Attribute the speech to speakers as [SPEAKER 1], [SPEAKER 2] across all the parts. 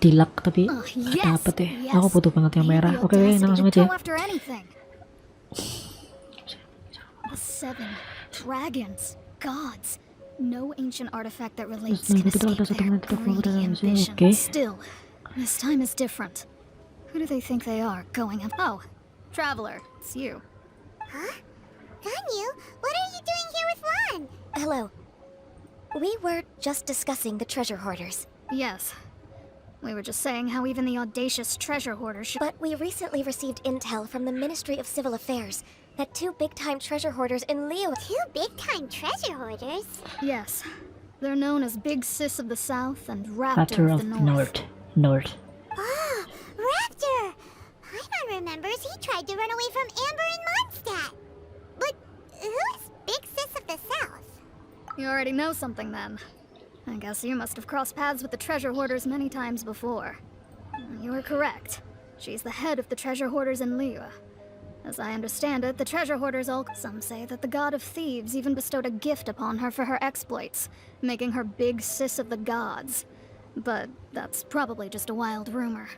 [SPEAKER 1] tilak tapi gak dapet ya. Aku butuh banget yang merah. Oke, langsung aja.
[SPEAKER 2] The 7 dragons, gods. No ancient artifact that relates can escape their greedy ambition. Still, this time is different. Who do they think they are going up? Oh, Traveler, it's you.
[SPEAKER 3] Huh? Ganyu, what are you doing here with Lan?
[SPEAKER 4] Hello. We were just discussing the treasure hoarders.
[SPEAKER 2] Yes. We were just saying how even the audacious treasure hoarders should—
[SPEAKER 4] But we recently received intel from the Ministry of Civil Affairs that 2 big-time treasure hoarders in Leo—
[SPEAKER 3] 2 big-time treasure hoarders?
[SPEAKER 2] Yes. They're known as Big Sis of the South and Raptor of the North.
[SPEAKER 3] Oh, Raptor! Paimon remembers he tried to run away from Amber and Mondstadt. But who is Big Sis of the South?
[SPEAKER 2] You already know something then. I guess you must have crossed paths with the treasure hoarders many times before. You are correct. She's the head of the treasure hoarders in Liyue. As I understand it, the treasure hoarders all— Some say that the god of thieves even bestowed a gift upon her for her exploits, making her Big Sis of the gods. But that's probably just a wild rumor.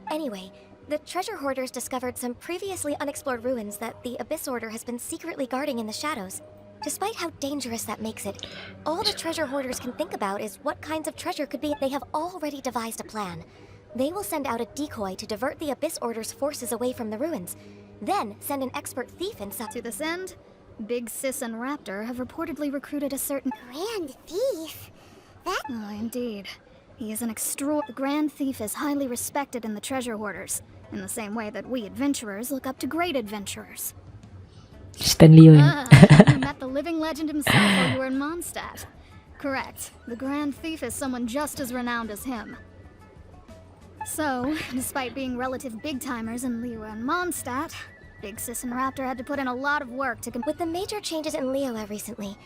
[SPEAKER 4] Anyway, the treasure hoarders discovered some previously unexplored ruins that the Abyss Order has been secretly guarding in the shadows. Despite how dangerous that makes it, all the treasure hoarders can think about is what kinds of treasure could be. They have already devised a plan. They will send out a decoy to divert the Abyss Order's forces away from the ruins, then send an expert thief inside.
[SPEAKER 2] To this end, Big Sis and Raptor have reportedly recruited a certain—
[SPEAKER 3] Grand Thief? That—
[SPEAKER 2] Oh, indeed. He is an The Grand Thief is highly respected in the treasure hoarders, in the same way that we adventurers look up to great adventurers.
[SPEAKER 1] Stanley
[SPEAKER 2] You met the living legend himself while you were in Mondstadt. Correct. The Grand Thief is someone just as renowned as him. So, despite being relative big-timers in Liyue and Mondstadt, Big Sis and Raptor had to put in a lot of work to—
[SPEAKER 4] With the major changes in Liyue recently,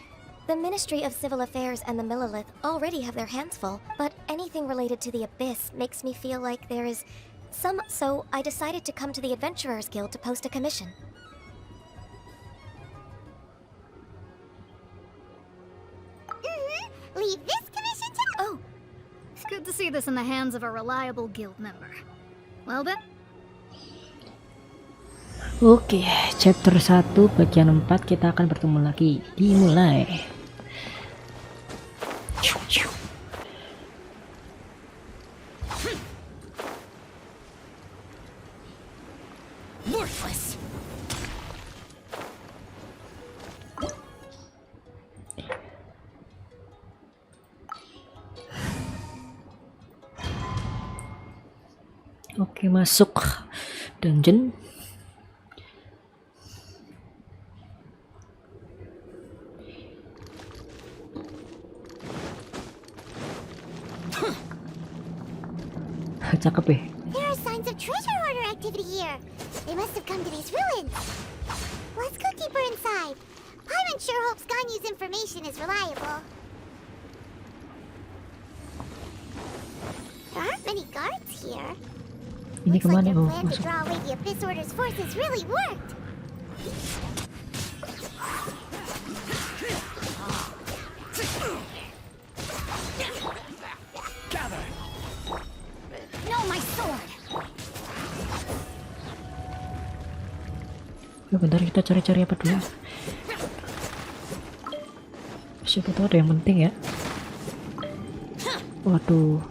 [SPEAKER 4] the Ministry of Civil Affairs and the Millelith already have their hands full, but anything related to the Abyss makes me feel like there is so I decided to come to the Adventurers Guild to post a commission.
[SPEAKER 3] Leave this commission to—
[SPEAKER 4] Oh,
[SPEAKER 2] It's good to see this in the hands of a reliable guild member. Well then,
[SPEAKER 1] Oke, chapter 1 bagian 4 kita akan bertemu lagi. Dimulai.
[SPEAKER 5] Worthless.
[SPEAKER 1] Oke, masuk dungeon. Cakep ya.
[SPEAKER 3] There are signs of treasure hoarder activity here. They must have come to these ruins. Let's go deeper inside. Paimon sure hopes Ganyu's information is reliable. There aren't many guards here.
[SPEAKER 1] Ini
[SPEAKER 3] Looks like
[SPEAKER 1] kemana?
[SPEAKER 3] their
[SPEAKER 1] Oh,
[SPEAKER 3] plan to
[SPEAKER 1] masuk.
[SPEAKER 3] draw away the Abyss Order's forces really worked.
[SPEAKER 5] Gather.
[SPEAKER 3] No, my sword!
[SPEAKER 1] Ya, bentar kita cari-cari apa dulu. Siapa tahu ada yang penting ya. Waduh.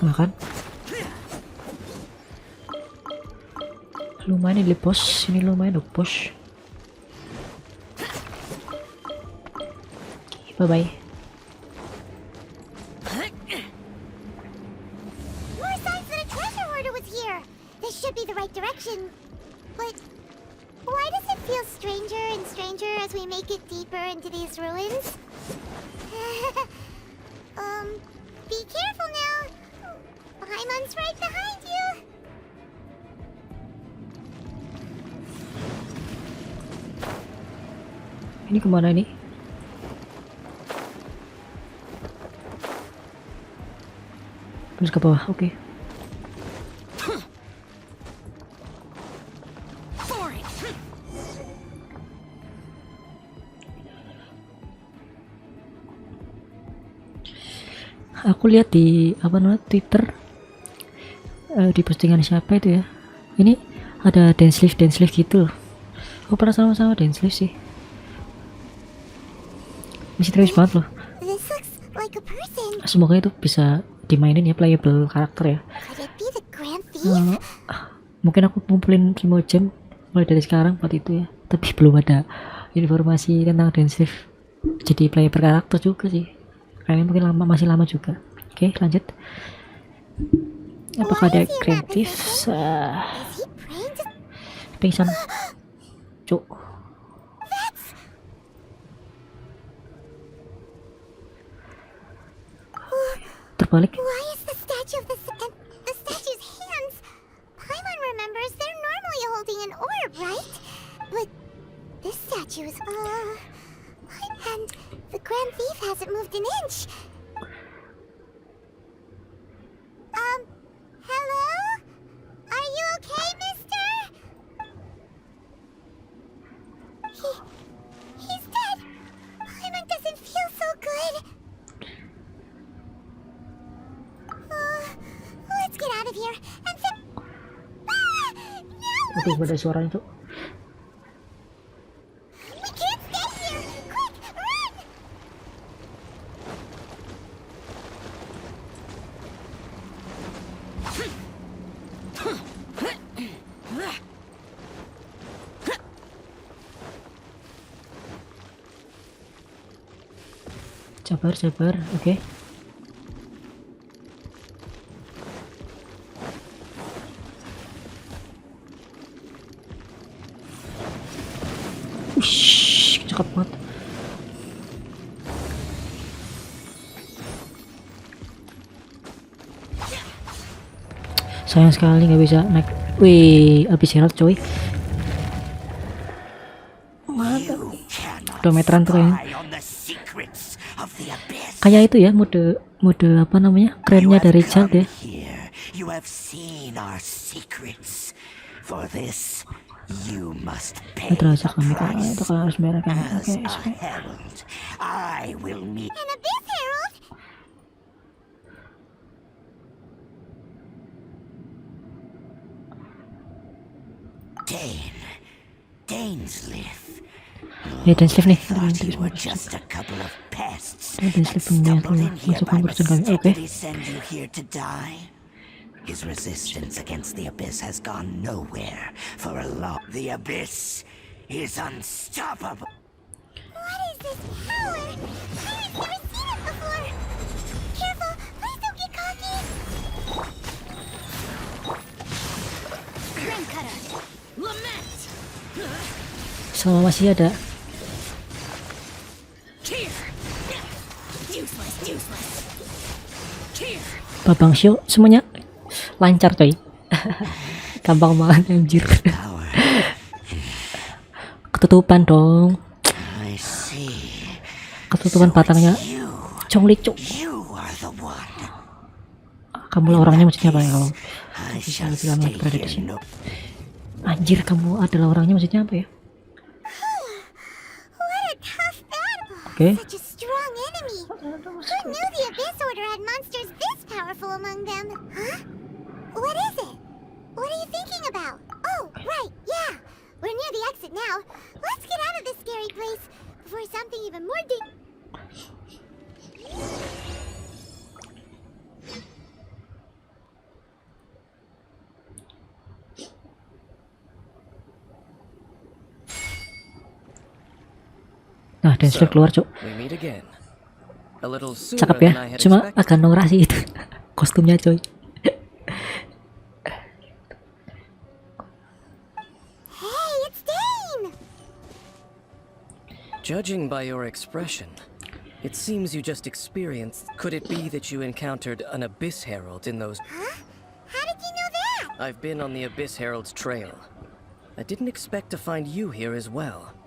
[SPEAKER 1] Makan. Lumayan ini bos, ini lumayan loh bos. Bye bye.
[SPEAKER 3] More signs that a treasure hoarder was here! This should be the right direction. But why does it feel stranger and stranger as we make it deeper into these ruins? Be careful now! Paimon's right behind you!
[SPEAKER 1] Ini kemana nih? Terus ke bawah, oke.
[SPEAKER 5] Boring.
[SPEAKER 1] Aku lihat di apa namanya Twitter, di postingan siapa itu ya, ini ada DAINSLIEF gitu loh. Aku pernah sama DAINSLIEF sih, misterius banget loh.
[SPEAKER 3] This looks like a person.
[SPEAKER 1] Semoga itu bisa dimainin ya, playable karakter ya.
[SPEAKER 3] Could it be the Grand Thief?
[SPEAKER 1] Mungkin aku kumpulin semua jam mulai dari sekarang buat itu ya, tapi belum ada informasi tentang DAINSLIEF jadi playable karakter juga sih. Kayaknya mungkin masih lama juga. Oke, lanjut. Apakah ada kreatif?
[SPEAKER 3] Is he praying to...
[SPEAKER 1] Pingsan. Cuk. Terbalik.
[SPEAKER 3] Why is the statue of the statue's hands? Paimon remembers they're normally holding an orb, right? But this statue is and the Grand Thief hasn't moved an inch. Hello? Are you okay, mister? He's dead. Paimon doesn't feel so good. Let's get out of here and no!
[SPEAKER 1] Aduh, ada suaranya tuh.
[SPEAKER 3] We can't stay here! Quick, run!
[SPEAKER 1] Sabar, oke. Ush, cakep banget. Sayang sekali nggak bisa naik. Wih, habis HERALD coy. Mantap. 2 meteran tuh kayaknya. Kayak itu ya, mode apa namanya, kerennya dari Child ya.
[SPEAKER 5] You have seen our secrets. For this, you must pay
[SPEAKER 1] Terasa
[SPEAKER 5] the
[SPEAKER 1] kami kalau
[SPEAKER 5] price.
[SPEAKER 1] itu kalau harus merah kan.
[SPEAKER 5] As
[SPEAKER 1] Oke,
[SPEAKER 5] a herald, I will meet.
[SPEAKER 3] An abyss herald?
[SPEAKER 5] DAINSLIEF.
[SPEAKER 1] Ya, DAINSLIEF nih.
[SPEAKER 5] Thought you were just a couple of pests
[SPEAKER 1] DAINSLIEF
[SPEAKER 5] that stumbled in here
[SPEAKER 1] masuk
[SPEAKER 5] by
[SPEAKER 1] urusan kami. Oke.
[SPEAKER 5] mistakenly send you here to die. His resistance against the abyss has gone nowhere for a long. The abyss is unstoppable.
[SPEAKER 3] What is this power? I've never seen it before. Careful, please don't get cocky.
[SPEAKER 2] Grim Cutter. Lament.
[SPEAKER 1] Selama masih ada.
[SPEAKER 2] Cheer. Useless. Cheer.
[SPEAKER 1] Babang Show semuanya lancar coy. Gampang banget anjir. Ketutupan dong.
[SPEAKER 5] I see.
[SPEAKER 1] Ketutupan batangnya. Congli cuk.
[SPEAKER 5] You are the one.
[SPEAKER 1] Kamu lah orangnya maksudnya apa ya kalau
[SPEAKER 5] I
[SPEAKER 1] bisa
[SPEAKER 5] shall
[SPEAKER 1] bilang
[SPEAKER 5] stay
[SPEAKER 1] berada di
[SPEAKER 5] here.
[SPEAKER 1] sini.
[SPEAKER 5] No.
[SPEAKER 1] Anjir, kamu adalah orangnya maksudnya apa ya?
[SPEAKER 3] What a tough battle.
[SPEAKER 1] Oke.
[SPEAKER 3] Such a strong enemy. Who knew the Abyss Order had monsters this powerful among them? Huh? What is it? What are you thinking about? Oh, right, yeah. We're near the exit now. Let's get out of this scary place before something even more
[SPEAKER 1] Nah, DAINSLIEF keluar cuk.
[SPEAKER 6] We meet again. A little sooner
[SPEAKER 1] Cakep
[SPEAKER 6] than I
[SPEAKER 1] ya.
[SPEAKER 6] had
[SPEAKER 1] Cuma
[SPEAKER 6] expected.
[SPEAKER 1] agak norak sih itu. Kostumnya coy.
[SPEAKER 3] Hey, it's Dane!
[SPEAKER 6] Judging by your expression, it seems you just experienced. Could it be that you encountered an Abyss Herald in those?
[SPEAKER 3] Huh? How did you know that?
[SPEAKER 6] I've been on the Abyss Herald's trail. I didn't expect to find you here as well.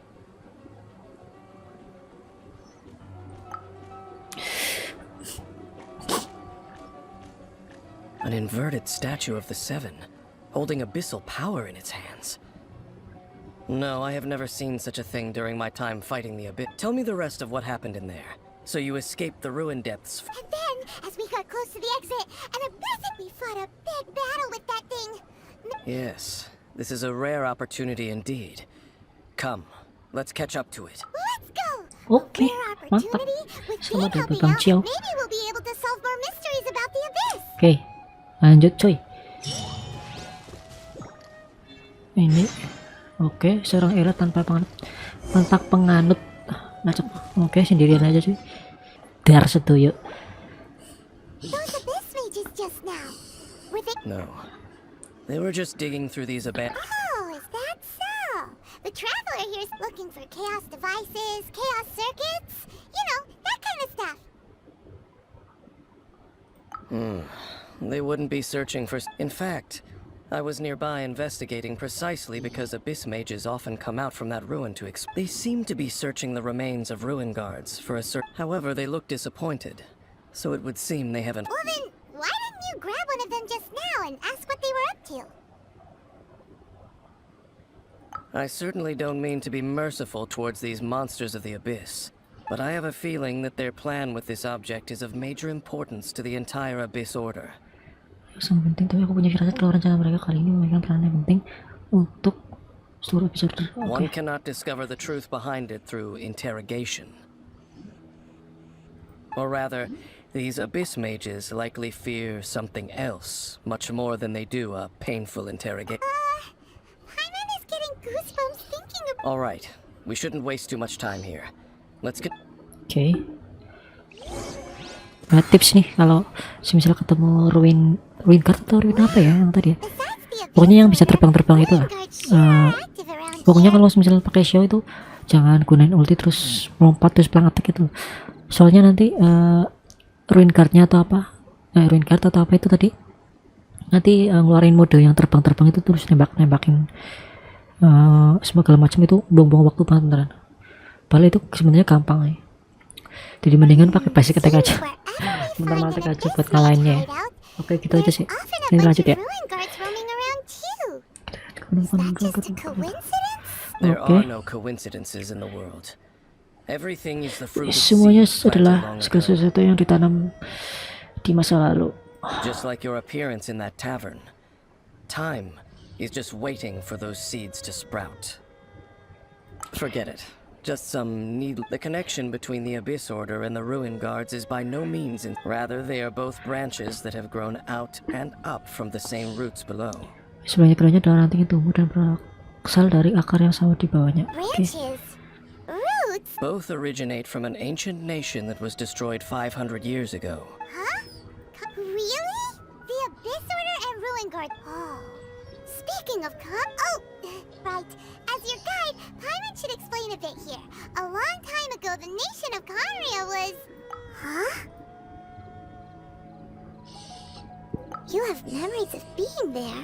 [SPEAKER 6] An inverted statue of the Seven, holding abyssal power in its hands. No, I have never seen such a thing during my time fighting the Abyss. Tell me the rest of what happened in there. So you escaped the ruin depths.
[SPEAKER 3] And then, as we got close to the exit, and we fought a big battle with that thing.
[SPEAKER 6] Yes, this is a rare opportunity indeed. Come, let's catch up to it.
[SPEAKER 3] Let's go.
[SPEAKER 1] Oke,
[SPEAKER 3] Rare
[SPEAKER 1] mantap.
[SPEAKER 3] opportunity with
[SPEAKER 1] Sama
[SPEAKER 3] Dane
[SPEAKER 1] double
[SPEAKER 3] helping out.
[SPEAKER 1] ciao.
[SPEAKER 3] Maybe we'll be able to solve more mysteries about the abyss.
[SPEAKER 1] Oke, lanjut coy. Ini, oke, seorang era tanpa penganut. Ngacak. Oke, sendirian aja cuy. Dar setuju.
[SPEAKER 3] Those abyss mages just now. Were they?
[SPEAKER 6] No. They were just digging through these abandoned.
[SPEAKER 3] Oh, is that so? The traveler here's looking for chaos devices, chaos circuits, you know, that kind of stuff.
[SPEAKER 6] They wouldn't be searching for. In fact, I was nearby investigating precisely because abyss mages often come out from that ruin to They seem to be searching the remains of ruin guards for a However, they look disappointed, so it would seem they haven't.
[SPEAKER 3] Well then, why didn't you grab one of them just now and ask what they were up to?
[SPEAKER 6] I certainly don't mean to be merciful towards these monsters of the abyss, but I have a feeling that their plan with this object is of major importance to the entire abyss order.
[SPEAKER 1] Yang penting, tapi aku punya firasat kalau rencana mereka kali ini memegang peran yang penting untuk seluruh episode.
[SPEAKER 6] One cannot discover the truth behind it through interrogation. Or rather, these abyss mages likely fear something else, much more than they do a painful interrogation.
[SPEAKER 3] Paimon is getting goosebumps thinking about.
[SPEAKER 6] All right, we shouldn't waste too much time here. Let's get.
[SPEAKER 1] Oke. Nah, tips nih kalau misalnya ketemu ruin guard atau ruin apa ya yang tadi ya. Pokoknya yang bisa terbang-terbang itu lah. Pokoknya kalau misalnya pakai show itu jangan gunain ulti terus melompat terus pelang attack itu. Soalnya nanti ruin guardnya atau apa, ruin guard atau apa itu tadi nanti ngeluarin mode yang terbang-terbang itu terus nembakin segala macam itu buang-buang waktu banget beneran. Padahal itu sebenarnya gampang ya. Jadi mendingan pakai basic attack aja. Bentar attack aja buat ngalahinnya ya. Oke, gitu aja sih. Ini lanjut ya.
[SPEAKER 6] There are no coincidences in the world. Everything is the fruit of
[SPEAKER 1] Semuanya
[SPEAKER 6] seeds planted
[SPEAKER 1] adalah
[SPEAKER 6] long
[SPEAKER 1] segala
[SPEAKER 6] ago.
[SPEAKER 1] sesuatu yang ditanam di masa lalu.
[SPEAKER 6] Just like your appearance in that tavern. Time is just waiting for those seeds to sprout. Forget it. Just some The connection between the Abyss Order and the Ruin Guards is by no means rather they are both branches that have grown out and up from the same roots below.
[SPEAKER 1] Sebanyak keduanya adalah ranting yang tumbuh dan berasal dari akar yang sama di bawahnya. Oke.
[SPEAKER 3] Roots?
[SPEAKER 6] Both originate from an ancient nation that was destroyed 500 years ago.
[SPEAKER 3] Huh? Really? The Abyss Order and Ruin Guard. Oh. Speaking of right. As your guide, Paimon should explain a bit here. A long time ago, the nation of Conria was... Huh? You have memories of being there.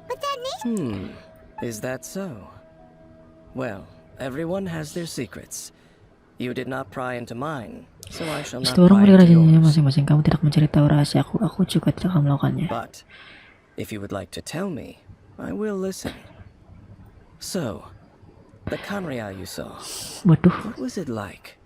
[SPEAKER 3] But that nation...
[SPEAKER 6] Is that so? Well, everyone has their secrets. You did not pry into mine, so I shall not
[SPEAKER 1] Setiap orang
[SPEAKER 6] pry
[SPEAKER 1] memiliki
[SPEAKER 6] into
[SPEAKER 1] rahasianya
[SPEAKER 6] yours.
[SPEAKER 1] masing-masing. Kamu tidak mencari tahu rahasia aku juga tidak akan melakukannya.
[SPEAKER 6] But if you would like to tell me, I will listen. So, the Conria you saw,
[SPEAKER 1] Waduh.
[SPEAKER 6] what was it like?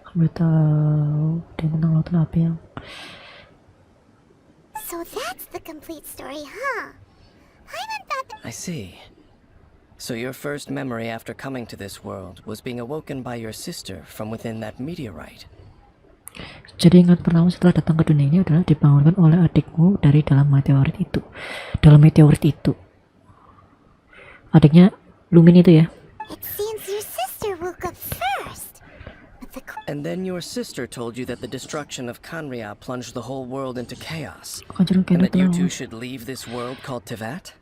[SPEAKER 1] Kamu tahu dia tentang lautan api yang...
[SPEAKER 3] So that's the complete story, huh? Paimon thought that...
[SPEAKER 6] I see. So your first memory after coming to this world was being awoken by your sister from within that meteorite.
[SPEAKER 1] Jadi ingat pertama setelah datang ke dunia ini adalah dibangunkan oleh adikmu dari dalam meteorit itu. Dalam meteorit itu. Adiknya Lumin itu ya.
[SPEAKER 3] It seems your sister woke up first. But the...
[SPEAKER 6] And then your sister told you that the destruction of Conria plunged the whole world into chaos.
[SPEAKER 1] Kehancuran
[SPEAKER 6] And
[SPEAKER 1] Kenra
[SPEAKER 6] that you
[SPEAKER 1] telah
[SPEAKER 6] two should leave this world called Tevat?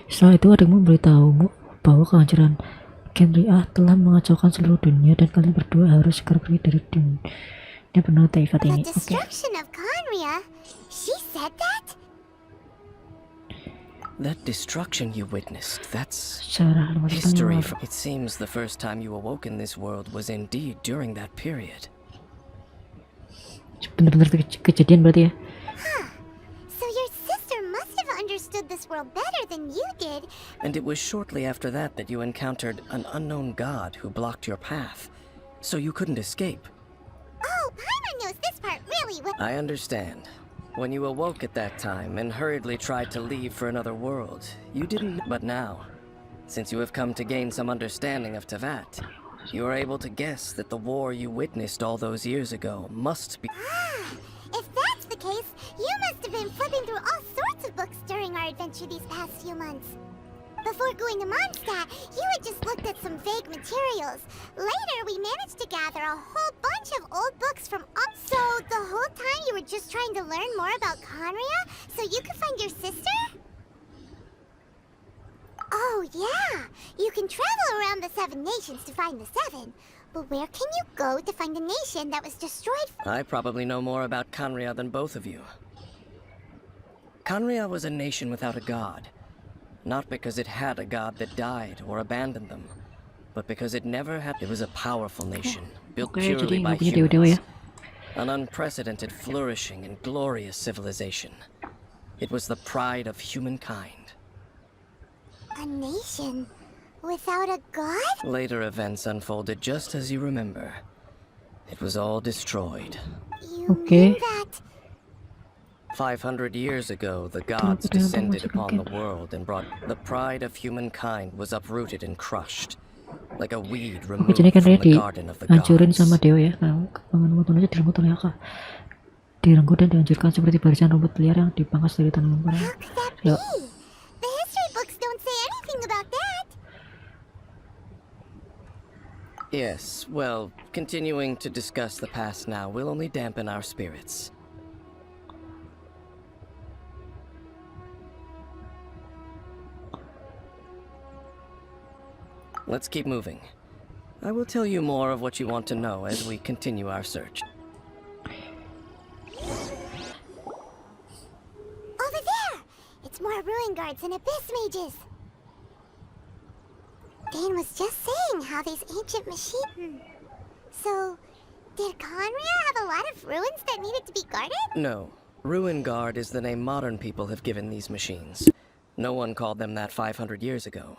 [SPEAKER 1] Setelah itu adikmu memberitahumu bahwa kehancuran Kenria telah mengacaukan seluruh dunia dan kalian berdua harus segera pergi dari dunia penuh Tevat
[SPEAKER 3] The
[SPEAKER 1] ini. Oke.
[SPEAKER 3] destruction of Conria? She said that?
[SPEAKER 6] That destruction you witnessed, that's
[SPEAKER 1] Secara lemah
[SPEAKER 6] history.
[SPEAKER 1] tentang
[SPEAKER 6] It seems the first time you awoke in this world was indeed during that period.
[SPEAKER 1] bener-bener kejadian berarti ya.
[SPEAKER 3] So your sister must have understood this this world better than you did.
[SPEAKER 6] And it was shortly after that that you encountered an unknown god who blocked your path, so you couldn't escape.
[SPEAKER 3] Oh, Paimon knows this part really well.
[SPEAKER 6] I understand. When you awoke at that time and hurriedly tried to leave for another world, you didn't. But now, since you have come to gain some understanding of Teyvat, you are able to guess that the war you witnessed all those years ago must be.
[SPEAKER 3] If that's the case, you must have been flipping through all sorts of books during our adventure these past few months. Before going to Mondstadt, you had just looked at some vague materials. Later, we managed to gather a whole bunch of old books from up. So the whole time you were just trying to learn more about Conria so you could find your sister? Oh yeah, you can travel around the 7 nations to find the 7. But where can you go to find a nation that was destroyed?
[SPEAKER 6] I probably know more about Conria than both of you. Conria was a nation without a god. Not because it had a god that died or abandoned them, but because it never had. It was a powerful nation, built
[SPEAKER 1] Oke, jadi
[SPEAKER 6] purely by
[SPEAKER 1] nggak punya dewa-dewa ya.
[SPEAKER 6] humans. An unprecedented, flourishing, and glorious civilization. It was the pride of humankind.
[SPEAKER 3] A nation without a god?
[SPEAKER 6] Later events unfolded just as you remember. It was all destroyed.
[SPEAKER 3] You
[SPEAKER 1] Okay.
[SPEAKER 3] mean that
[SPEAKER 6] 500 years ago, the gods descended upon the world and brought the pride of humankind was uprooted and crushed, like a weed
[SPEAKER 1] Oke,
[SPEAKER 6] removed
[SPEAKER 1] jadi kan
[SPEAKER 6] from
[SPEAKER 1] dia
[SPEAKER 6] the garden of the
[SPEAKER 1] dihancurin
[SPEAKER 6] gods.
[SPEAKER 1] sama dewa ya. Nah, bangun aja direnggut oleh Aka. Direnggut dan dihancurkan seperti barisan rumput liar yang dipangkas dari tanaman
[SPEAKER 3] how
[SPEAKER 1] parang.
[SPEAKER 3] could that
[SPEAKER 1] Ya,
[SPEAKER 3] be? The history books don't say anything about that.
[SPEAKER 6] Yes, well, continuing to discuss the past now will only dampen our spirits. Let's keep moving. I will tell you more of what you want to know as we continue our search.
[SPEAKER 3] Over there! It's more ruin guards and abyss mages. Dane was just saying how these ancient machines. So, did Conria have a lot of ruins that needed to be guarded?
[SPEAKER 6] No, Ruin Guard is the name modern people have given these machines. No one called them that 500 years ago.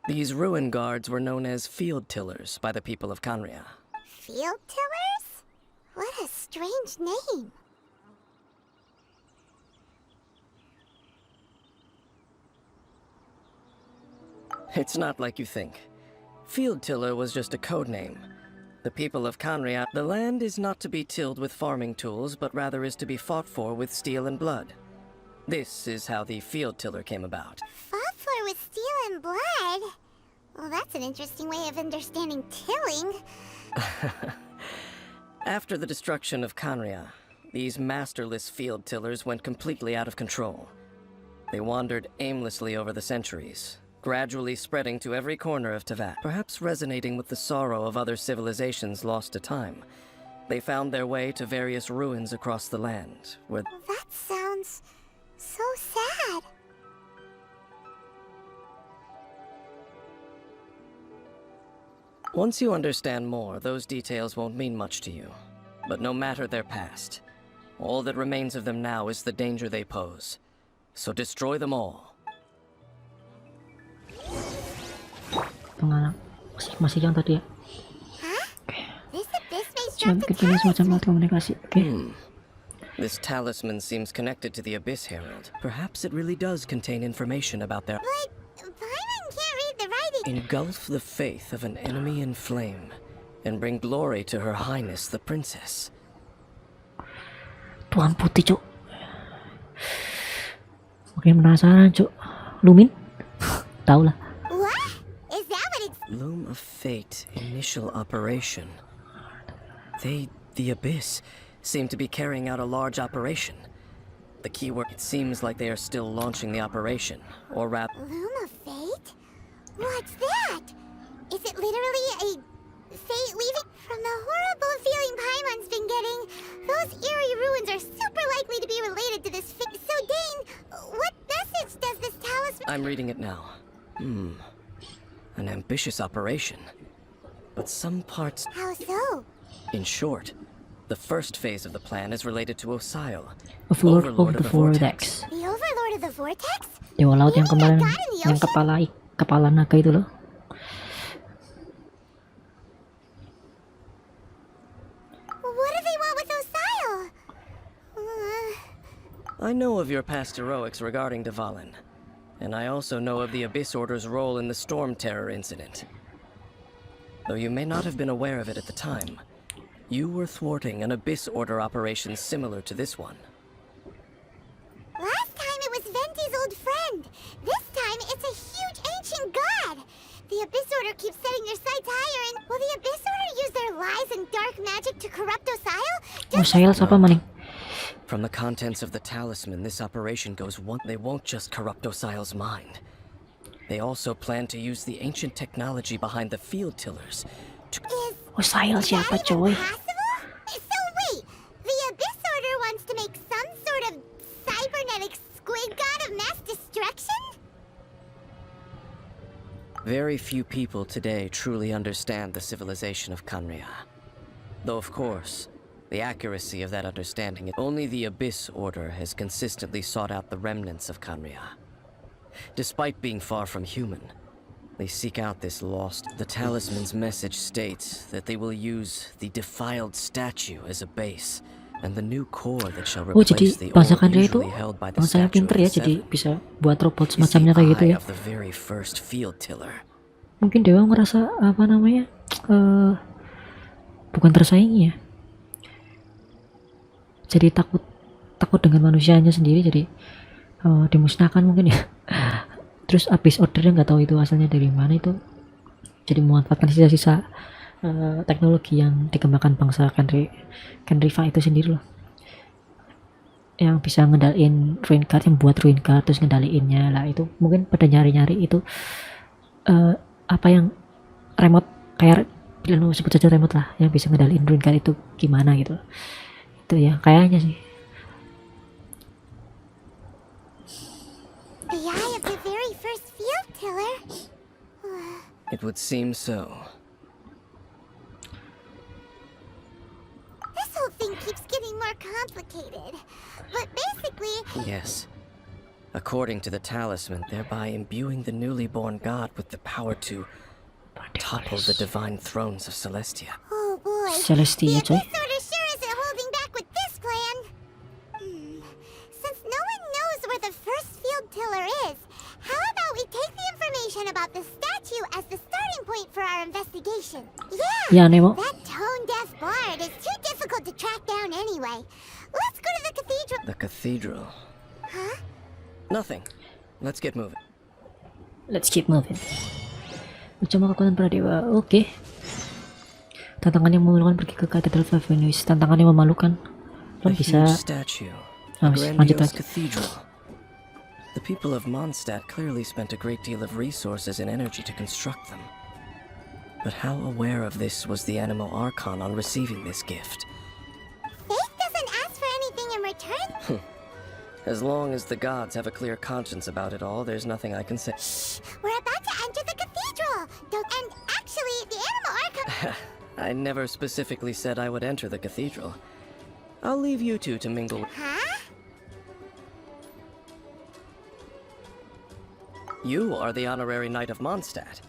[SPEAKER 6] These ruin guards were known as field tillers by the people of Conria.
[SPEAKER 3] Field tillers? What a strange name.
[SPEAKER 6] It's not like you think. Field tiller was just a code name. The people of Conria, the land is not to be tilled with farming tools, but rather is to be fought for with steel and blood. This is how the field tiller came about.
[SPEAKER 3] Fought for with steel and blood? Well, that's an interesting way of understanding tilling.
[SPEAKER 6] After the destruction of Conria, these masterless field tillers went completely out of control. They wandered aimlessly over the centuries, gradually spreading to every corner of Teyvat, perhaps resonating with the sorrow of other civilizations lost to time. They found their way to various ruins across the land, where
[SPEAKER 3] That sounds so sad.
[SPEAKER 6] once you understand more, those details won't mean much to you. But no matter their past, all that remains of them now is the danger they pose. So destroy them all.
[SPEAKER 1] pengalang masih yang tadi ya.
[SPEAKER 3] This abyss maze
[SPEAKER 1] Jam
[SPEAKER 3] dropped a
[SPEAKER 1] kecilnya semacam
[SPEAKER 3] talisman.
[SPEAKER 1] alat komunikasi. Oke.
[SPEAKER 6] This talisman seems connected to the Abyss Herald. Perhaps it really does contain information about their...
[SPEAKER 3] But Paimon can't read the writing.
[SPEAKER 6] Engulf the faith of an enemy in flame, and bring glory to Her Highness the Princess.
[SPEAKER 1] Tuan putih, Cuk. Makin penasaran, Cuk. Lumin? Tahu lah.
[SPEAKER 3] What? Is that what it's...
[SPEAKER 6] Loom of Fate initial operation. The Abyss, seem to be carrying out a large operation. The keyword, it seems like they are still launching the operation, or rather...
[SPEAKER 3] Loom of Fate? What's that? Is it literally a fate leaving? From the horrible feeling Paimon's been getting, those eerie ruins are super likely to be related to this fate. So Dane, what message does this talisman...
[SPEAKER 6] I'm reading it now. An ambitious operation. But some parts...
[SPEAKER 3] How so?
[SPEAKER 6] In short, The first phase of the plan is related to Osyl,
[SPEAKER 1] Overlord of the Vortex.
[SPEAKER 3] The Overlord of the Vortex?
[SPEAKER 1] Dewa laut yang
[SPEAKER 3] Meaning
[SPEAKER 1] kemarin,
[SPEAKER 3] that God in the
[SPEAKER 1] yang
[SPEAKER 3] ocean?
[SPEAKER 1] kepala naga itu loh.
[SPEAKER 3] What do they want with Osyl?
[SPEAKER 6] I know of your past heroics regarding Dvalin, and I also know of the Abyss Order's role in the Storm Terror incident. Though you may not have been aware of it at the time, you were thwarting an Abyss Order operation similar to this one.
[SPEAKER 3] Last time it was Venti's old friend. This time it's a huge ancient god. The Abyss Order keeps setting their sights higher, and will the Abyss Order use their lies and dark magic to corrupt Osyl?
[SPEAKER 1] Osyl siapa maning?
[SPEAKER 6] From the contents of the talisman, this operation goes one. They won't just corrupt Osyl's mind. They also plan to use the ancient technology behind the field tillers to...
[SPEAKER 1] Osyl siapa
[SPEAKER 3] Is that
[SPEAKER 1] coy?
[SPEAKER 3] even possible? So wait, the Abyss Order wants to make some sort of cybernetic squid god of mass destruction?
[SPEAKER 6] Very few people today truly understand the civilization of Khaenri'ah. Though of course, the accuracy of that understanding, only the Abyss Order has consistently sought out the remnants of Khaenri'ah. Despite being far from human, they seek out this lost... The talisman's message states that they will use the defiled statue as a base, and the new core that shall
[SPEAKER 1] Oh, jadi
[SPEAKER 6] replace the
[SPEAKER 1] bangsa
[SPEAKER 6] orb
[SPEAKER 1] Khaenri'ah itu
[SPEAKER 6] usually held by the
[SPEAKER 1] bangsanya
[SPEAKER 6] statue
[SPEAKER 1] pinter
[SPEAKER 6] of
[SPEAKER 1] ya,
[SPEAKER 6] the
[SPEAKER 1] jadi
[SPEAKER 6] Seven.
[SPEAKER 1] bisa buat robot
[SPEAKER 6] Is
[SPEAKER 1] semacamnya
[SPEAKER 6] the
[SPEAKER 1] kayak gitu
[SPEAKER 6] eye
[SPEAKER 1] ya.
[SPEAKER 6] of the very first field tiller.
[SPEAKER 1] Mungkin Dewa ngerasa apa namanya, bukan tersaingi ya. Jadi takut dengan manusianya sendiri, jadi dimusnahkan mungkin ya. Terus Abyss Order nggak tahu itu asalnya dari mana itu, jadi memanfaatkan sisa-sisa teknologi yang dikembangkan bangsa Khaenri'ah itu sendiri loh, yang bisa ngendaliin ruin guard, yang buat ruin guard terus ngendaliinnya lah. Itu mungkin pada nyari-nyari itu apa yang remote, kayak bilang sebut saja remote lah, yang bisa ngendaliin ruin guard itu gimana gitu. Itu ya kayaknya sih.
[SPEAKER 3] The eye of the very first field tiller?
[SPEAKER 6] It would seem so.
[SPEAKER 3] This whole thing keeps getting more complicated. But basically,
[SPEAKER 6] Yes. According to the talisman, thereby imbuing the newly born god with the power to topple the divine thrones of Celestia.
[SPEAKER 3] oh boy,
[SPEAKER 1] Celestia,
[SPEAKER 3] the
[SPEAKER 1] coy.
[SPEAKER 3] Abyss Order sure isn't holding back with this plan. Since no one knows where the first field tiller is, how about we take the information about the statue as the starting point for our investigation?
[SPEAKER 1] Ya Nemo,
[SPEAKER 3] That tone-deaf bard is too difficult to track down anyway. Let's go to the cathedral.
[SPEAKER 6] The cathedral.
[SPEAKER 3] Huh?
[SPEAKER 6] Nothing. Let's get moving.
[SPEAKER 1] let's keep moving. Bersama kekuatan para dewa. Oke. Tantangan yang memalukan pergi ke Katedral Five Venues. Tantangan yang memalukan.
[SPEAKER 6] A
[SPEAKER 1] Lo bisa
[SPEAKER 6] huge statue. A
[SPEAKER 1] lanjut
[SPEAKER 6] grandiose
[SPEAKER 1] aja.
[SPEAKER 6] cathedral. The people of Mondstadt clearly spent a great deal of resources and energy to construct them. But how aware of this was the animal Archon on receiving this gift?
[SPEAKER 3] Faith doesn't ask for anything in return.
[SPEAKER 6] As long as the gods have a clear conscience about it all, there's nothing I can say.
[SPEAKER 3] Shh, we're about to enter the cathedral. And actually, the animal archon...
[SPEAKER 6] I never specifically said I would enter the cathedral. I'll leave you two to mingle.
[SPEAKER 3] Huh?
[SPEAKER 6] You are the honorary knight of Mondstadt.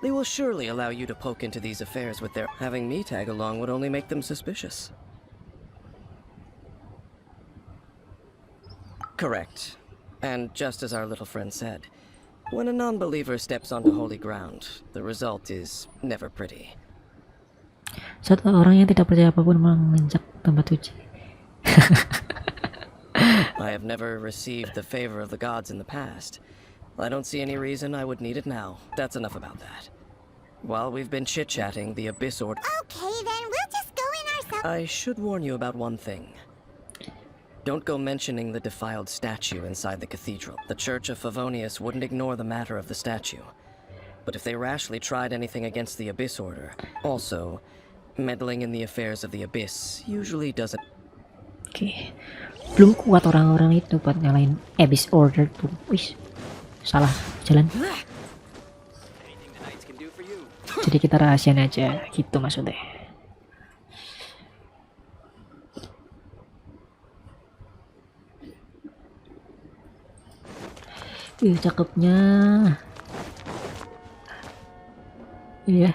[SPEAKER 6] They will surely allow you to poke into these affairs with their... Having me tag along would only make them suspicious. Correct. And just as our little friend said, when a non-believer steps onto holy ground, the result is never pretty.
[SPEAKER 1] Saat orang yang tidak percaya apapun menginjak tempat suci.
[SPEAKER 6] I have never received the favor of the gods in the past. I don't see any reason I would need it now. That's enough about that. While we've been chit-chatting, the Abyss Order...
[SPEAKER 3] Okay, then we'll just go in ourselves.
[SPEAKER 6] I should warn you about one thing. Don't go mentioning the defiled statue inside the cathedral. The Church of Favonius wouldn't ignore the matter of the statue. But if they rashly tried anything against the Abyss Order... Also, meddling in the affairs of the Abyss usually doesn't...
[SPEAKER 1] Oke. Belum kuat orang-orang itu buat nyalain Abyss Order tuh. Wih. Salah jalan. Jadi kita rahasian aja gitu maksudnya. Cakepnya. Ini ya.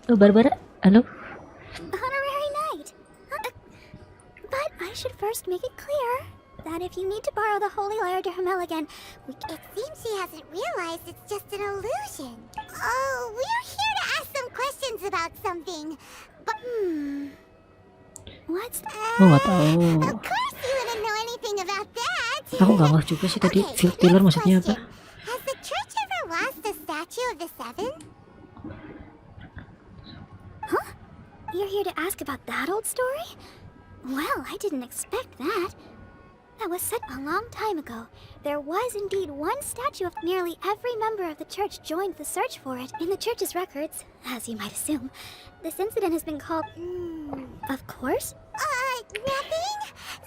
[SPEAKER 1] Oh, Barbara. Halo.
[SPEAKER 3] Honorary knight. But I should first make it clear that if you need to borrow the holy lyre to Hermel again, it seems she hasn't realized it's just an illusion. Oh, we're here to ask some questions about something. But what's that?
[SPEAKER 1] Oh, nggak tahu.
[SPEAKER 3] Of course you wouldn't know anything about that.
[SPEAKER 1] Aku nggak ngerti juga sih tadi field killer maksudnya apa.
[SPEAKER 3] Has the church ever lost a statue of the Seven? Huh? You're here to ask about that old story? Well, I didn't expect that. That was set a long time ago. There was indeed one statue of nearly every member of the church joined the search for it. In the church's records, as you might assume, this incident has been called... Of course? Nothing?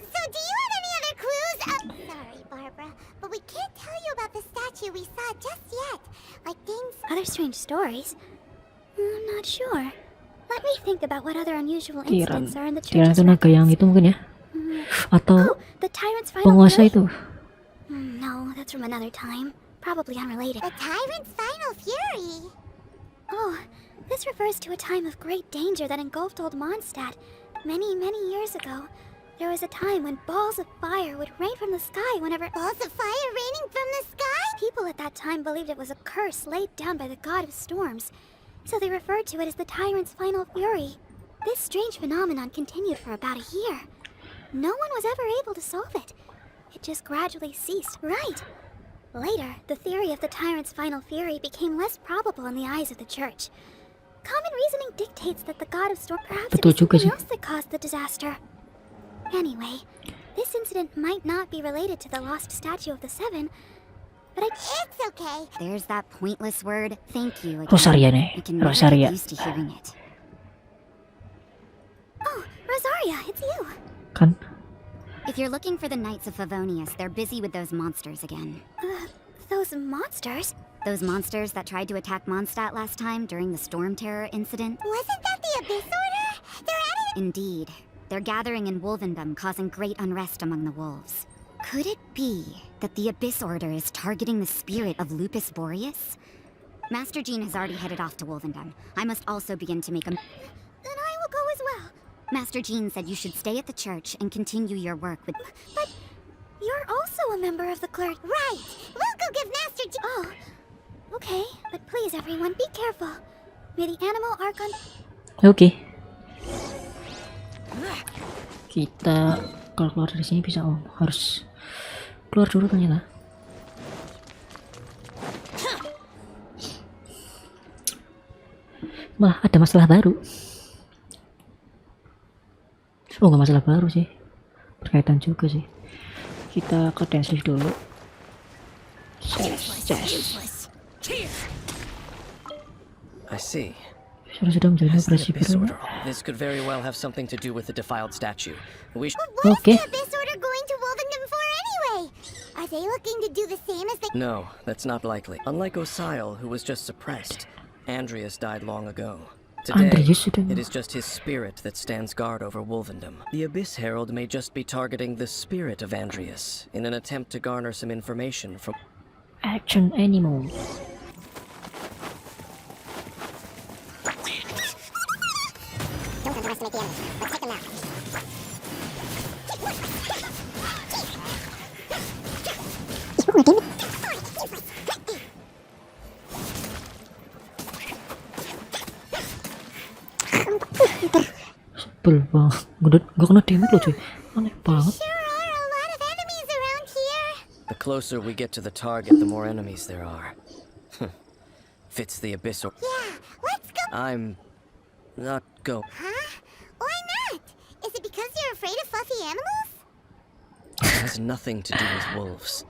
[SPEAKER 3] So do you have any other clues? Sorry, Barbara, but we can't tell you about the statue we saw just yet. Like things... Other strange stories? I'm not sure. Let me think about what other unusual incidents are in the
[SPEAKER 1] Tiran
[SPEAKER 3] church's
[SPEAKER 1] itu naga yang
[SPEAKER 3] records.
[SPEAKER 1] itu mungkin ya? Atau
[SPEAKER 3] The tyrant's final
[SPEAKER 1] penguasa
[SPEAKER 3] fury?
[SPEAKER 1] itu?
[SPEAKER 3] No, that's from another time. Probably unrelated. The tyrant's final fury? Oh, this refers to a time of great danger that engulfed old Mondstadt. Many, many years ago, there was a time when balls of fire would rain from the sky whenever... Balls of fire raining from the sky? People at that time believed it was a curse laid down by the god of storms. So they referred to it as the tyrant's final fury. This strange phenomenon continued for about a year. No one was ever able to solve it. It just gradually ceased. Right. Later, the theory of the tyrant's final fury became less probable in the eyes of the church. Common reasoning dictates that the god of storm perhaps it
[SPEAKER 1] Betul
[SPEAKER 3] was
[SPEAKER 1] juga
[SPEAKER 3] something
[SPEAKER 1] sih.
[SPEAKER 3] else that caused the disaster. Anyway, this incident might not be related to the lost statue of the Seven, but it's okay.
[SPEAKER 7] There's that pointless word, thank you again.
[SPEAKER 1] Rosaria nih,
[SPEAKER 7] I can never
[SPEAKER 1] Rosaria.
[SPEAKER 7] get used to hearing it.
[SPEAKER 3] Oh, Rosaria, it's you.
[SPEAKER 1] Kan?
[SPEAKER 7] If you're looking for the Knights of Favonius, they're busy with those monsters again.
[SPEAKER 3] Those monsters?
[SPEAKER 7] Those monsters that tried to attack Mondstadt last time during the Storm Terror incident?
[SPEAKER 3] Wasn't that the Abyss Order? They're at it.
[SPEAKER 7] Indeed. They're gathering in Wolvendom, causing great unrest among the wolves. Could it be that the Abyss Order is targeting the spirit of Lupus Boreas? Master Jean has already headed off to Wolvendom. I must also begin to make a...
[SPEAKER 3] Then I will go as well.
[SPEAKER 7] Master Jean said you should stay at the church and continue your work with...
[SPEAKER 3] But you're also a member of the clergy. Right. We'll go give Master Jean... Oh. Okay, but please everyone, be careful. May the animal Archon...
[SPEAKER 1] Oke. Kita kalau keluar dari sini bisa harus keluar dulu ternyata. Malah ada masalah baru. Oh, nggak masalah baru sih, berkaitan juga sih. Kita ke DAINSLIEF dulu.
[SPEAKER 6] I see.
[SPEAKER 1] Sudah menjalani
[SPEAKER 6] Has the
[SPEAKER 1] operasi
[SPEAKER 6] Abyss
[SPEAKER 1] baru.
[SPEAKER 6] Order. This could very well have something to do with the defiled statue. We should...
[SPEAKER 3] What
[SPEAKER 1] Okay.
[SPEAKER 3] is the Abyss Order going to Wolvendom for anyway? Are they looking to do the same as they...
[SPEAKER 6] No, that's not likely. Unlike Osyl, who was just suppressed, Andreas died long ago. Today,
[SPEAKER 1] Andreas sudah
[SPEAKER 6] it is just his spirit that stands guard over Wolvendom. The Abyss Herald may just be targeting the spirit of Andreas in an attempt to garner some information from...
[SPEAKER 1] action animal.
[SPEAKER 3] Don't underestimate the enemy. Let's take them out.
[SPEAKER 1] Sebel banget. Gue kena damage loh cuy. Aneh banget.
[SPEAKER 3] There are a lot of enemies around here.
[SPEAKER 6] The closer we get to the target, the more enemies there are. Fits the Abyss Order.
[SPEAKER 3] Yeah, let's go.
[SPEAKER 6] I'm... not go...
[SPEAKER 3] Huh? Why not? Is it because you're afraid of fluffy animals?
[SPEAKER 6] It has nothing to do with wolves.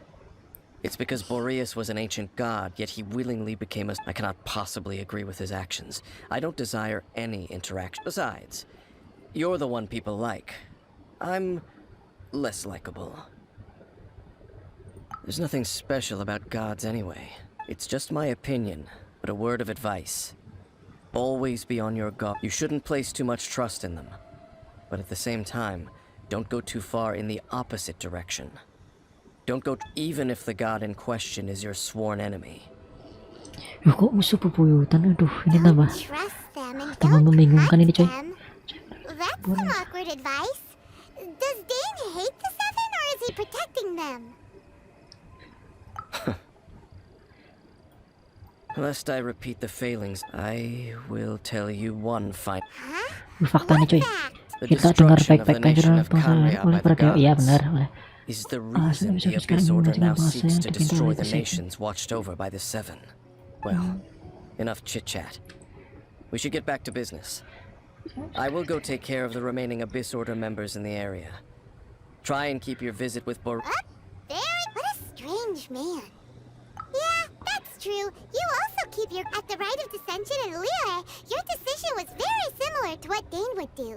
[SPEAKER 6] It's because Boreas was an ancient god, yet he willingly became a... I cannot possibly agree with his actions. I don't desire any interaction. Besides, you're the one people like. I'm less likable. There's nothing special about gods anyway. It's just my opinion, but a word of advice. Always be on your guard. You shouldn't place too much trust in them. But at the same time, don't go too far in the opposite direction. Don't go even if the god in question is your sworn enemy.
[SPEAKER 1] Loh, kok musuh bebuyutan? Aduh, ini tambah
[SPEAKER 3] Trust them and
[SPEAKER 1] tambah
[SPEAKER 3] don't
[SPEAKER 1] membingungkan ini, coy.
[SPEAKER 3] them. That's some awkward advice. Does Dane hate the Seven, or is he protecting them?
[SPEAKER 6] Lest I repeat the failings, I will tell you one fine.
[SPEAKER 3] Huh?
[SPEAKER 1] Fakta nih, coy.
[SPEAKER 6] The
[SPEAKER 1] Kita dengar
[SPEAKER 6] destruction of the
[SPEAKER 1] baik-baik aja
[SPEAKER 6] nation
[SPEAKER 1] dalam
[SPEAKER 6] of
[SPEAKER 1] pengasalan
[SPEAKER 6] Kanria
[SPEAKER 1] oleh
[SPEAKER 6] by the
[SPEAKER 1] para dewa. Iya,
[SPEAKER 6] gods
[SPEAKER 1] benar.
[SPEAKER 6] is the
[SPEAKER 1] Ah,
[SPEAKER 6] reason
[SPEAKER 1] sampai
[SPEAKER 6] the
[SPEAKER 1] sekarang
[SPEAKER 6] Abyss Order
[SPEAKER 1] mengajukan
[SPEAKER 6] now
[SPEAKER 1] pengasalan
[SPEAKER 6] seeks to
[SPEAKER 1] dipinta
[SPEAKER 6] destroy
[SPEAKER 1] oleh
[SPEAKER 6] the
[SPEAKER 1] Seven.
[SPEAKER 6] nations watched over by the Seven. Well, enough chit-chat. We should get back to business. I will go take care of the remaining Abyss Order members in the area. Try and keep your visit with
[SPEAKER 3] What a strange man. Yeah, that's true. You also keep your at the Rite of Dissension in Liyue. Your decision was very similar to what Dane would do.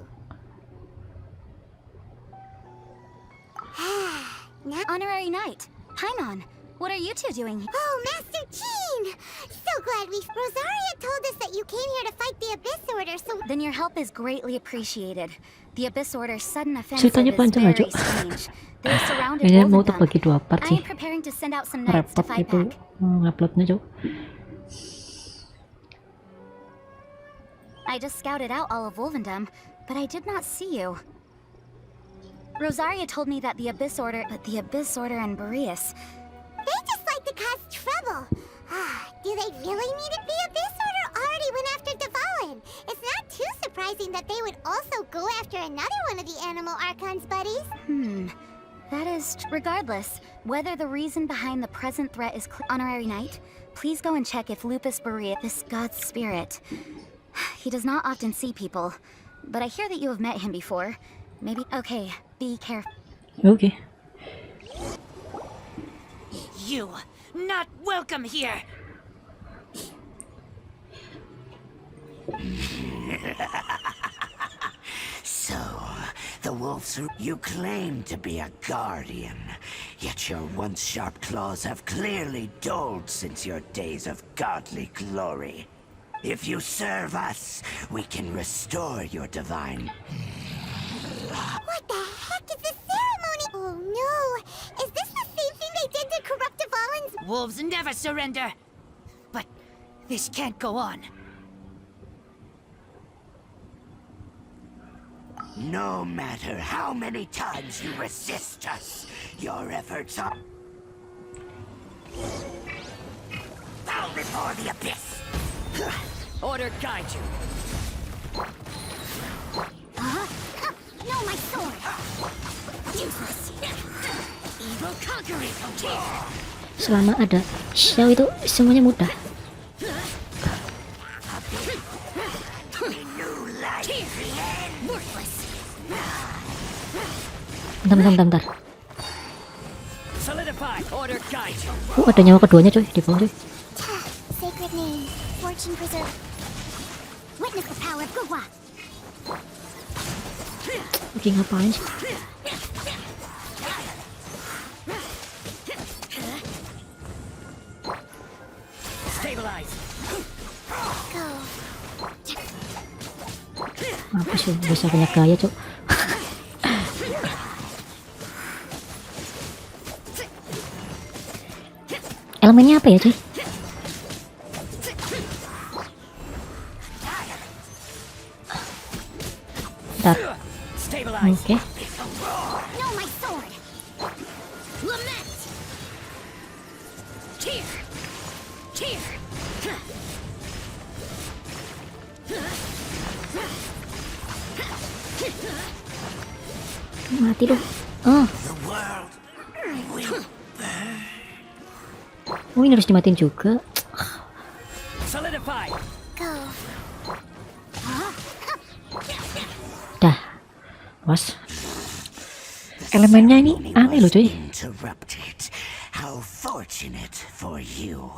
[SPEAKER 3] Now,
[SPEAKER 7] Honorary Knight, Paimon, what are you two doing?
[SPEAKER 3] oh, Master Jean! So glad Rosaria told us that you came here to fight the Abyss Order, so
[SPEAKER 7] Then your help is greatly appreciated. The Abyss Order's sudden offensive
[SPEAKER 1] Ceritanya
[SPEAKER 7] is
[SPEAKER 1] panjang
[SPEAKER 7] very
[SPEAKER 1] aja.
[SPEAKER 7] strange. They're surrounded
[SPEAKER 1] Kayaknya mau
[SPEAKER 7] Wolvendam.
[SPEAKER 1] terbagi 2 part
[SPEAKER 7] I
[SPEAKER 1] sih.
[SPEAKER 7] am preparing to send out some knights to
[SPEAKER 1] Repot
[SPEAKER 7] fight
[SPEAKER 1] itu
[SPEAKER 7] back.
[SPEAKER 1] nguploadnya, coy.
[SPEAKER 7] I just scouted out all of Wolvendam, but I did not see you. Rosaria told me that the Abyss Order and Boreas.
[SPEAKER 3] they just like to cause trouble. Do they really need it? The Abyss Order already went after Dvalin. It's not too surprising that they would also go after another one of the Animal Archon's buddies.
[SPEAKER 7] That is, regardless, whether the reason behind the present threat is Honorary Knight, please go and check if Lupus Boreas, this god's spirit. He does not often see people, but I hear that you have met him before. Maybe, okay, be careful.
[SPEAKER 1] Oke.
[SPEAKER 8] You, not welcome here!
[SPEAKER 5] So, the wolves you claim to be a guardian, yet your once sharp claws have clearly dulled since your days of godly glory. If you serve us, we can restore your divine.
[SPEAKER 3] What the heck is this ceremony? Oh no! Is this the same thing they did to corrupt Dvalin's?
[SPEAKER 8] Wolves never surrender! But this can't go on.
[SPEAKER 5] No matter how many times you resist us, your efforts are... Bow before the abyss!
[SPEAKER 6] Order guide you.
[SPEAKER 3] No, my sword! Useless! Evil conquering!
[SPEAKER 1] Selama ada Xiao itu semuanya mudah. Bentar.
[SPEAKER 6] Solidify. Order guide you.
[SPEAKER 1] Ada nyawa keduanya, coy, di bawah, coy.
[SPEAKER 3] Sacred name, fortune preserve. Witness the power of Gugwa!
[SPEAKER 1] Lagi ngapain sih?
[SPEAKER 6] Stabilize.
[SPEAKER 3] Go.
[SPEAKER 1] Apa sih? Bisa banyak gaya, cok. Elemennya apa ya, cuy? Bentar. Oke.
[SPEAKER 3] No, my sword! Lament! Cheer! Cheer!
[SPEAKER 1] Mati dong. Oh. Oh, ini harus dimatiin juga.
[SPEAKER 6] Solidify.
[SPEAKER 3] Go.
[SPEAKER 1] Dah. Was. Elemennya ini aneh loh, cuy.
[SPEAKER 5] Interrupted. How fortunate for you.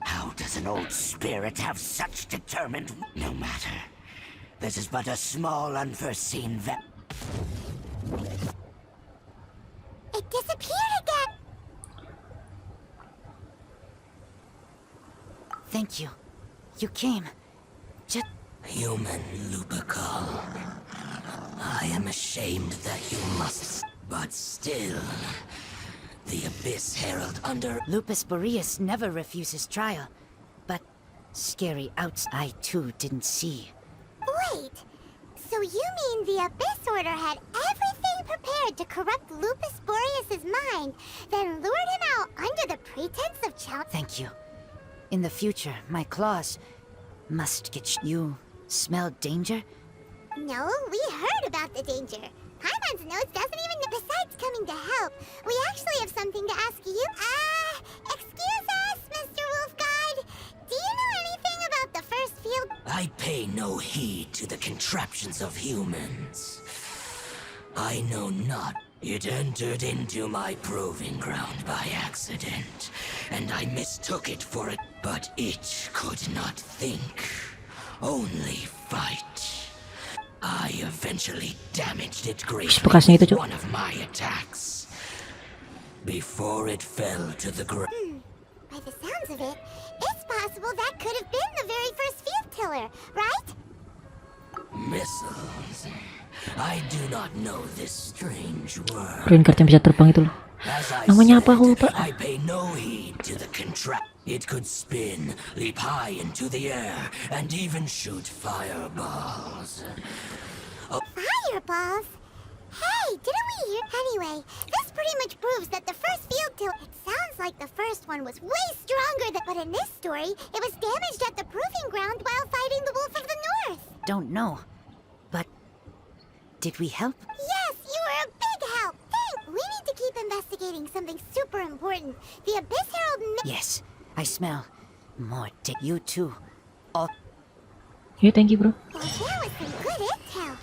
[SPEAKER 5] How does an old spirit have such determined... No matter. This is but a small unforeseen
[SPEAKER 3] It disappeared again!
[SPEAKER 8] Thank you. You came. Just
[SPEAKER 5] Human Lupical. I am ashamed that you must... But still, the Abyss Herald under
[SPEAKER 8] Lupus Boreas never refuses trial. But scary outs I too didn't see.
[SPEAKER 3] Wait, so you mean the Abyss Order had everything prepared to corrupt Lupus Boreas' mind, then lured him out under the pretense of challenge?
[SPEAKER 8] Thank you. In the future, my claws must get you smell danger?
[SPEAKER 3] No, we heard about the danger. Paimon's nose doesn't even know. Besides coming to help, we actually have something to ask you. Excuse us, Mr. Wolf Guide. Do you know anything about the first field?
[SPEAKER 5] I pay no heed to the contraptions of humans. I know not. It entered into my proving ground by accident, and I mistook it for it. But it could not think, only fight. I eventually damaged it
[SPEAKER 1] Bekasnya itu,
[SPEAKER 5] greatly with
[SPEAKER 1] Cuk.
[SPEAKER 5] one of my attacks. Before it fell to the ground.
[SPEAKER 3] By the sounds of it, it's possible that could have been the very first field tiller, right?
[SPEAKER 5] Missiles. I do not know this strange word.
[SPEAKER 1] Green card yang bisa terbang itu loh.
[SPEAKER 5] As I
[SPEAKER 1] Namanya apa,
[SPEAKER 5] said,
[SPEAKER 1] aku lupa.
[SPEAKER 5] I pay no heed to the contract. It could spin, leap high into the air, and even shoot fireballs.
[SPEAKER 3] Fireballs? Hey, didn't we hear? Anyway, this pretty much proves that the first field till. It sounds like the first one was way stronger than. But in this story, it was damaged at the proving ground while fighting the Wolf of the North.
[SPEAKER 8] Don't know. But did we help?
[SPEAKER 3] Yes, you were a big help. We need to keep investigating something super important. The Abyss Herald.
[SPEAKER 8] Yes, I smell more. You too. All.
[SPEAKER 1] Yeah, thank you, bro.
[SPEAKER 3] Well, there was some good intel.